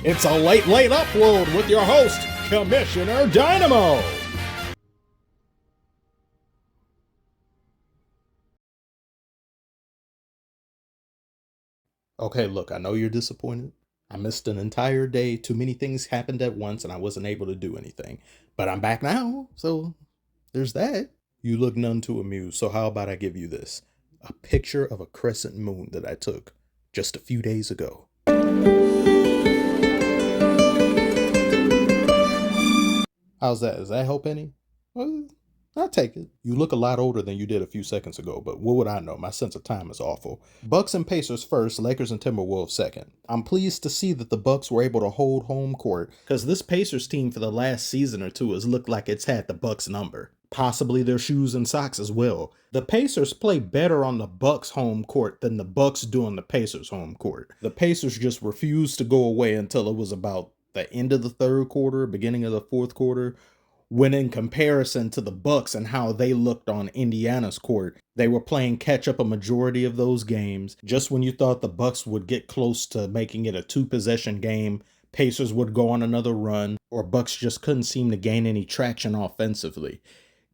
It's a late upload with your host, Commissioner Dynamo. Okay, look, I know you're disappointed. I missed an entire day. Too many things happened at once and I wasn't able to do anything. But I'm back now, so there's that. You look none too amused, so how about I give you this? A picture of a crescent moon that I took just a few days ago. How's that? Does that help any? Well, I'll take it. You look a lot older than you did a few seconds ago, but what would I know? My sense of time is awful. Bucks and Pacers first, Lakers and Timberwolves second. I'm pleased to see that the Bucks were able to hold home court, because this Pacers team for the last season or two has looked like it's had the Bucks number. Possibly their shoes and socks as well. The Pacers play better on the Bucks home court than the Bucks do on the Pacers home court. The Pacers just refused to go away until it was about the end of the third quarter, beginning of the fourth quarter, when in comparison to the Bucks and how they looked on Indiana's court, they were playing catch up a majority of those games. Just when you thought the Bucks would get close to making it a 2-possession game, Pacers would go on another run, or Bucks just couldn't seem to gain any traction offensively.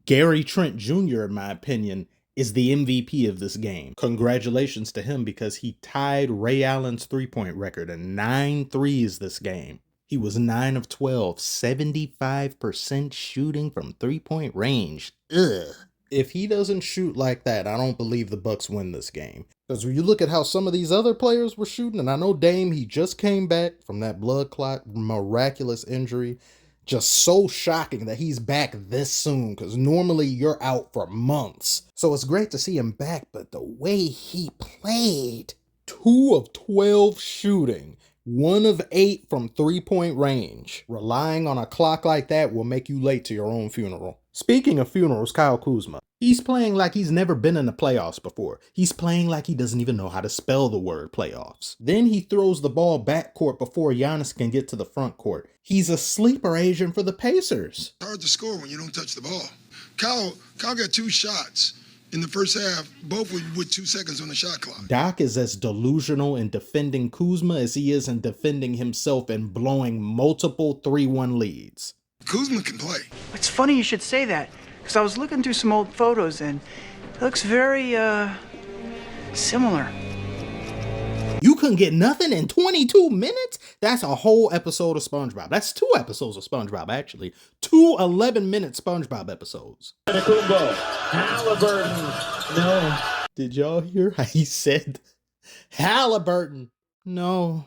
Gary Trent Jr., in my opinion, is the MVP of this game. Congratulations to him because he tied Ray Allen's three-point record in 9 threes this game. He was 9 of 12, 75% shooting from three-point range. Ugh. If he doesn't shoot like that, I don't believe the Bucks win this game. Because when you look at how some of these other players were shooting, and I know Dame, he just came back from that blood clot miraculous injury. Just so shocking that he's back this soon, because normally you're out for months. So it's great to see him back, but the way he played, 2 of 12 shooting, 1 of 8 from three-point range. Relying on a clock like that will make you late to your own funeral. Speaking of funerals, Kyle Kuzma. He's playing like he's never been in the playoffs before. He's playing like he doesn't even know how to spell the word playoffs. Then he throws the ball backcourt before Giannis can get to the front court. He's a sleeper agent for the Pacers. Hard to score when you don't touch the ball. Kyle got 2 shots in the first half, both with 2 seconds on the shot clock. Doc is as delusional in defending Kuzma as he is in defending himself and blowing multiple 3-1 leads. Kuzma can play. It's funny you should say that, because I was looking through some old photos and it looks very, similar. You couldn't get nothing in 22 minutes? That's a whole episode of SpongeBob. That's 2 episodes of SpongeBob, actually. 2 11-minute SpongeBob episodes. Halliburton. No. Did y'all hear how he said Halliburton? No.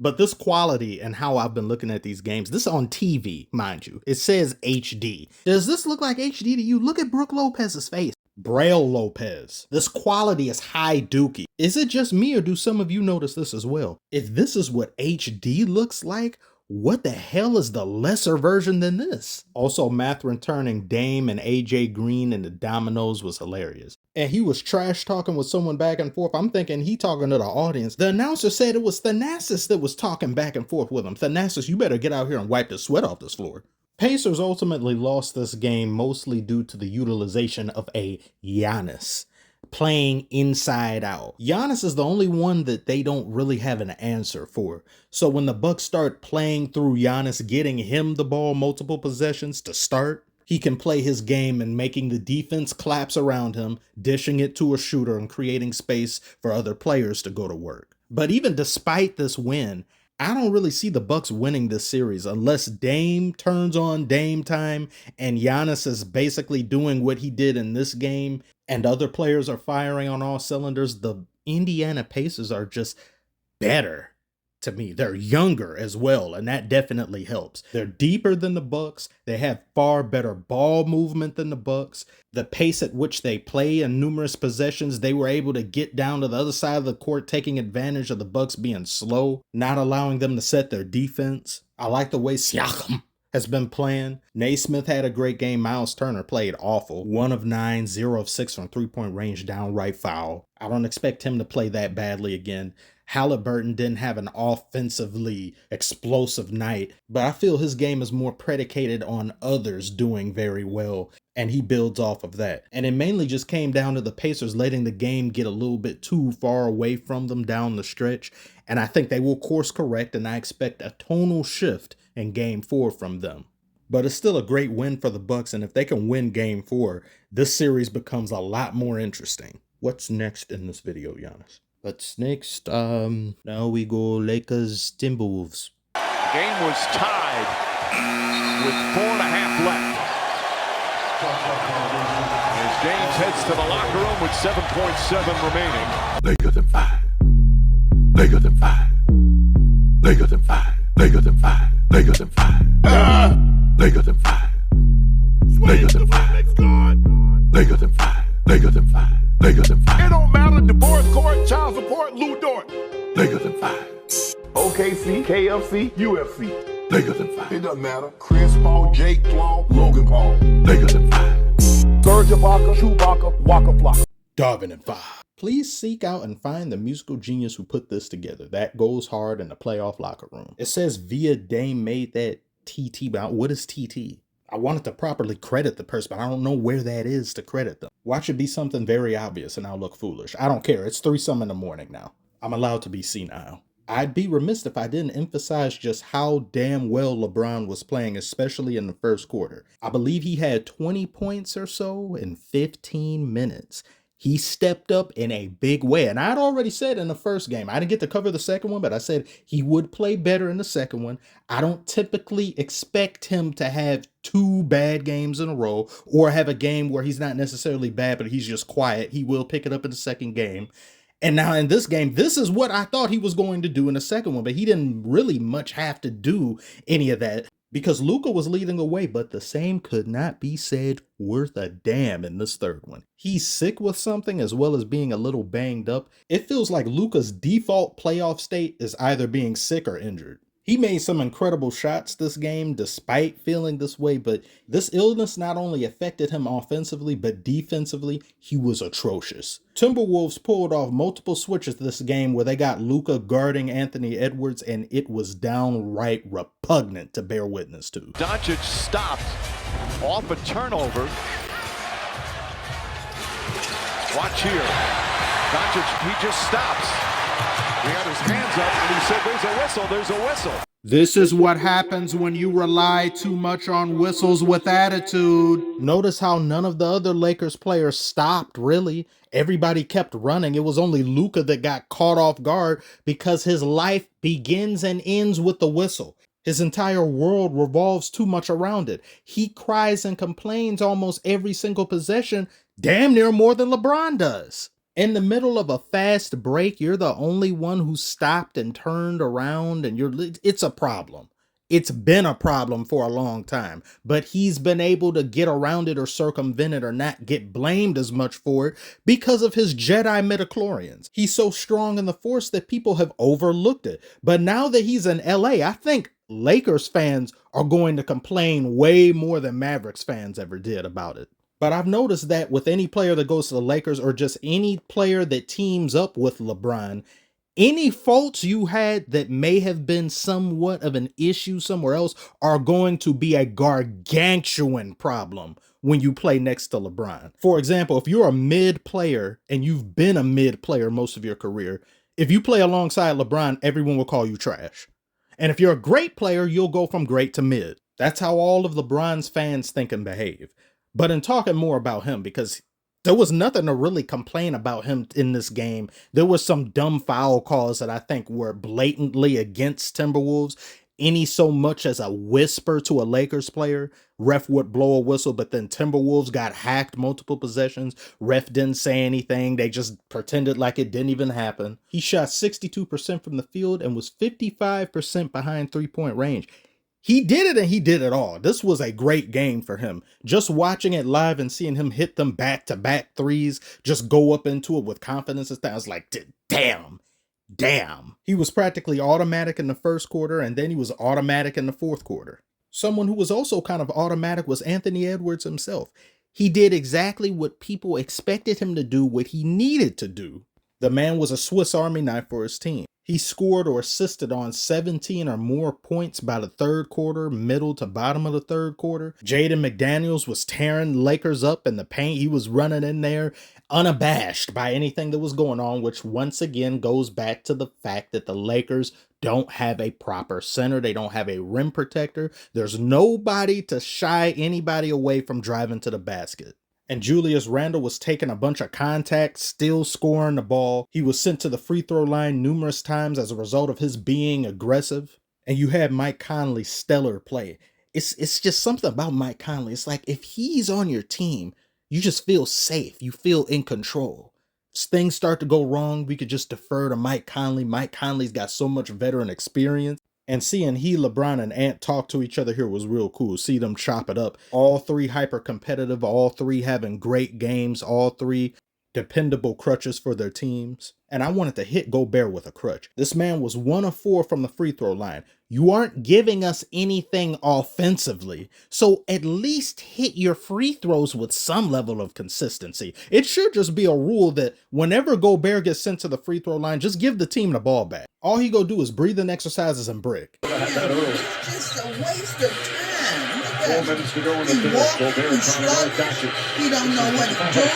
But this quality and how I've been looking at these games, this is on TV, mind you. It says HD. Does this look like HD to you? Look at Brooke Lopez's face. Braille Lopez. This quality is high dookie. Is it just me or do some of you notice this as well? If this is what HD looks like, what the hell is the lesser version than this? Also, Matherin turning Dame and AJ Green into dominoes was hilarious. And he was trash talking with someone back and forth. I'm thinking he talking to the audience. The announcer said it was Thanasis that was talking back and forth with him. Thanasis, you better get out here and wipe the sweat off this floor. Pacers ultimately lost this game mostly due to the utilization of a Giannis playing inside out. Giannis is the only one that they don't really have an answer for. So when the Bucks start playing through Giannis, getting him the ball multiple possessions to start, he can play his game and making the defense collapse around him, dishing it to a shooter and creating space for other players to go to work. But even despite this win, I don't really see the Bucks winning this series unless Dame turns on Dame time and Giannis is basically doing what he did in this game and other players are firing on all cylinders. The Indiana Pacers are just better to me. They're younger as well, and that definitely helps. They're deeper than the Bucks. They have far better ball movement than the Bucks. The pace at which they play in numerous possessions, they were able to get down to the other side of the court, taking advantage of the Bucks being slow, not allowing them to set their defense. I like the way Siakam has been playing. Naismith had a great game. Miles Turner played awful. 1 of 9, 0 of 6 from three-point range, downright foul. I don't expect him to play that badly again. Halliburton didn't have an offensively explosive night, but I feel his game is more predicated on others doing very well, and he builds off of that. And it mainly just came down to the Pacers letting the game get a little bit too far away from them down the stretch, and I think they will course correct, and I expect a tonal shift in Game 4 from them. But it's still a great win for the Bucks, and if they can win Game 4, this series becomes a lot more interesting. What's next in this video, Giannis? What's next? Now we go Lakers Timberwolves. The game was tied with 4.5 left. As James heads to the locker room with 7.7 remaining. Lakers in 5. Lakers in 5. Lakers in 5. Lakers in 5. Lakers in 5. Lakers in 5. Lakers in 5. Lakers in 5. Lakers in 5. Lakers in 5. It don't matter. Divorce court, child support, Lou Dort. Lakers in 5. OKC, KFC, UFC. Lakers in 5. It doesn't matter. Chris Paul, Jake Paul, Logan Paul. Lakers in 5. Serge Ibaka, Chewbacca, Waka Flocka. Darvin in 5. Please seek out and find the musical genius who put this together. That goes hard in the playoff locker room. It says Via Dame made that TT, but what is TT? I wanted to properly credit the person, but I don't know where that is to credit them. Watch it be something very obvious and I'll look foolish. I don't care. It's 3-some in the morning now. I'm allowed to be senile. I'd be remiss if I didn't emphasize just how damn well LeBron was playing, especially in the first quarter. I believe he had 20 points or so in 15 minutes. He stepped up in a big way. And I'd already said in the first game, I didn't get to cover the second one, but I said he would play better in the second one. I don't typically expect him to have 2 bad games in a row or have a game where he's not necessarily bad, but he's just quiet. He will pick it up in the second game. And now in this game, this is what I thought he was going to do in the second one, but he didn't really much have to do any of that because Luka was leading away, but the same could not be said worth a damn in this third one. He's sick with something as well as being a little banged up. It feels like Luka's default playoff state is either being sick or injured. He made some incredible shots this game despite feeling this way, but this illness not only affected him offensively, but defensively, he was atrocious. Timberwolves pulled off multiple switches this game where they got Luka guarding Anthony Edwards, and it was downright repugnant to bear witness to. Doncic stopped off a turnover. Watch here. Doncic, he just stops. He had his hands up and he said, there's a whistle, there's a whistle. This is what happens when you rely too much on whistles with attitude. Notice how none of the other Lakers players stopped, really. Everybody kept running. It was only Luka that got caught off guard because his life begins and ends with the whistle. His entire world revolves too much around it. He cries and complains almost every single possession, damn near more than LeBron does. In the middle of a fast break, you're the only one who stopped and turned around, and it's a problem. It's been a problem for a long time, but he's been able to get around it or circumvent it or not get blamed as much for it because of his Jedi midichlorians. He's so strong in the Force that people have overlooked it. But now that he's in LA, I think Lakers fans are going to complain way more than Mavericks fans ever did about it. But I've noticed that with any player that goes to the Lakers or just any player that teams up with LeBron, any faults you had that may have been somewhat of an issue somewhere else are going to be a gargantuan problem when you play next to LeBron. For example, if you're a mid player and you've been a mid player most of your career, if you play alongside LeBron, everyone will call you trash. And if you're a great player, you'll go from great to mid. That's how all of LeBron's fans think and behave. But in talking more about him, because there was nothing to really complain about him in this game. There was some dumb foul calls that I think were blatantly against Timberwolves. Any so much as a whisper to a Lakers player, ref would blow a whistle, but then Timberwolves got hacked multiple possessions. Ref didn't say anything. They just pretended like it didn't even happen. He shot 62% from the field and was 55% behind three-point range. He did it and he did it all. This was a great game for him. Just watching it live and seeing him hit them back-to-back threes, just go up into it with confidence and stuff. I was like, damn. He was practically automatic in the first quarter, and then he was automatic in the fourth quarter. Someone who was also kind of automatic was Anthony Edwards himself. He did exactly what people expected him to do, what he needed to do. The man was a Swiss Army knife for his team. He scored or assisted on 17 or more points by the third quarter, middle to bottom of the third quarter. Jayden McDaniels was tearing Lakers up in the paint. He was running in there unabashed by anything that was going on, which once again goes back to the fact that the Lakers don't have a proper center. They don't have a rim protector. There's nobody to shy anybody away from driving to the basket. And Julius Randle was taking a bunch of contacts, still scoring the ball. He was sent to the free throw line numerous times as a result of his being aggressive. And you had Mike Conley's stellar play. It's just something about Mike Conley. It's like if he's on your team, you just feel safe. You feel in control. As things start to go wrong, we could just defer to Mike Conley. Mike Conley's got so much veteran experience. And seeing LeBron and Ant talk to each other here was real cool. See them chop it up. All three hyper competitive, all three having great games, all three dependable crutches for their teams. And I wanted to hit Gobert with a crutch. This man was 1 of 4 from the free throw line. You aren't giving us anything offensively, so at least hit your free throws with some level of consistency. It should just be a rule that whenever Gobert gets sent to the free throw line, just give the team the ball back. All he go do is breathing exercises and brick. It's just a waste of time. Look at 4 minutes to go in the He fifth. walking, Gobert he's trying to guard sluggish, Doncic. he don't know what he's doing.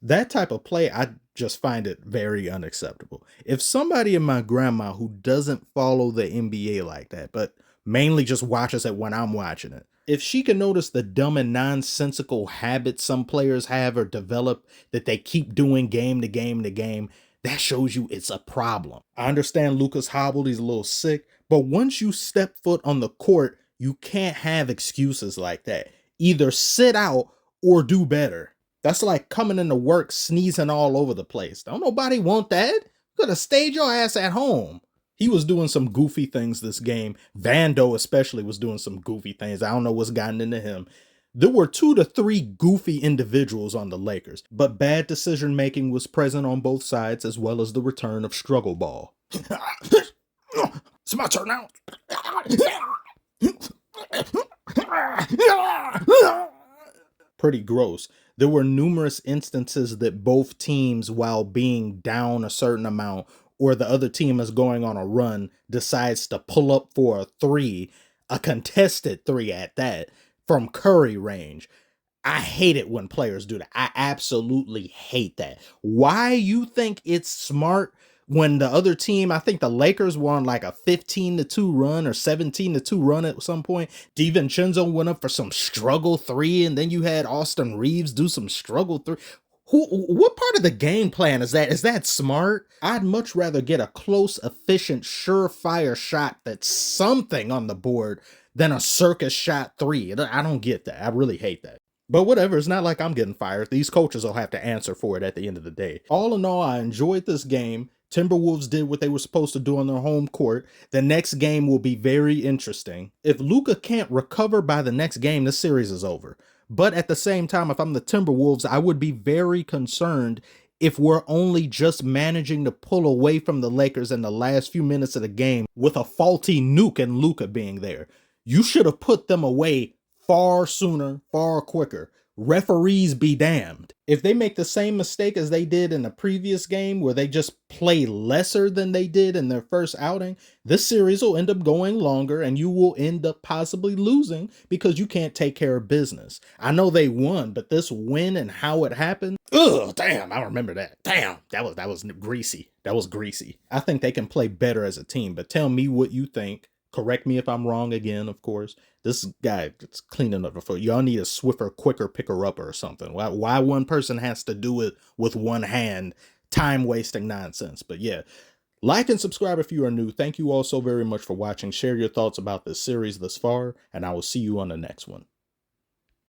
That type of play, I just find it very unacceptable. If somebody in my grandma who doesn't follow the NBA like that, but mainly just watches it when I'm watching it, if she can notice the dumb and nonsensical habits some players have or develop that they keep doing game to game to game, that shows you it's a problem. I understand Luka's hobbled, he's a little sick, but once you step foot on the court, you can't have excuses like that. Either sit out or do better. That's like coming into work sneezing all over the place. Don't nobody want that. You could have stayed your ass at home. He was doing some goofy things this game. Vando especially was doing some goofy things. I don't know what's gotten into him. There were 2 to 3 goofy individuals on the Lakers, but bad decision making was present on both sides, as well as the return of struggle ball. It's my turn now. Pretty gross. There were numerous instances that both teams, while being down a certain amount, or the other team is going on a run, decides to pull up for a 3, a contested 3 at that, from Curry range. I hate it when players do that. I absolutely hate that. Why you think it's smart when the other team, I think the Lakers were on like a 15-2 run or 17-2 run at some point. DiVincenzo went up for some struggle 3, and then you had Austin Reeves do some struggle 3. What part of the game plan is that? Is that smart? I'd much rather get a close, efficient, surefire shot that's something on the board than a circus shot 3. I don't get that. I really hate that. But whatever, it's not like I'm getting fired. These coaches will have to answer for it at the end of the day. All in all, I enjoyed this game. Timberwolves did what they were supposed to do on their home court. The next game will be very interesting. If Luka can't recover by the next game, this series is over. But at the same time, if I'm the Timberwolves, I would be very concerned if we're only just managing to pull away from the Lakers in the last few minutes of the game with a faulty nuke and Luka being there. You should have put them away far sooner, far quicker. Referees be damned. If they make the same mistake as they did in the previous game where they just play lesser than they did in their first outing, this series will end up going longer and you will end up possibly losing because you can't take care of business. I know they won, but this win and how it happened, ugh, damn, I remember that. Damn, that was greasy. That was greasy. I think they can play better as a team, but tell me what you think. Correct me if I'm wrong again, of course. This guy is cleaning up the foot. Y'all need a swifter, quicker picker-upper or something. Why one person has to do it with one hand? Time-wasting nonsense. But yeah, like and subscribe if you are new. Thank you all so very much for watching. Share your thoughts about this series thus far, and I will see you on the next one.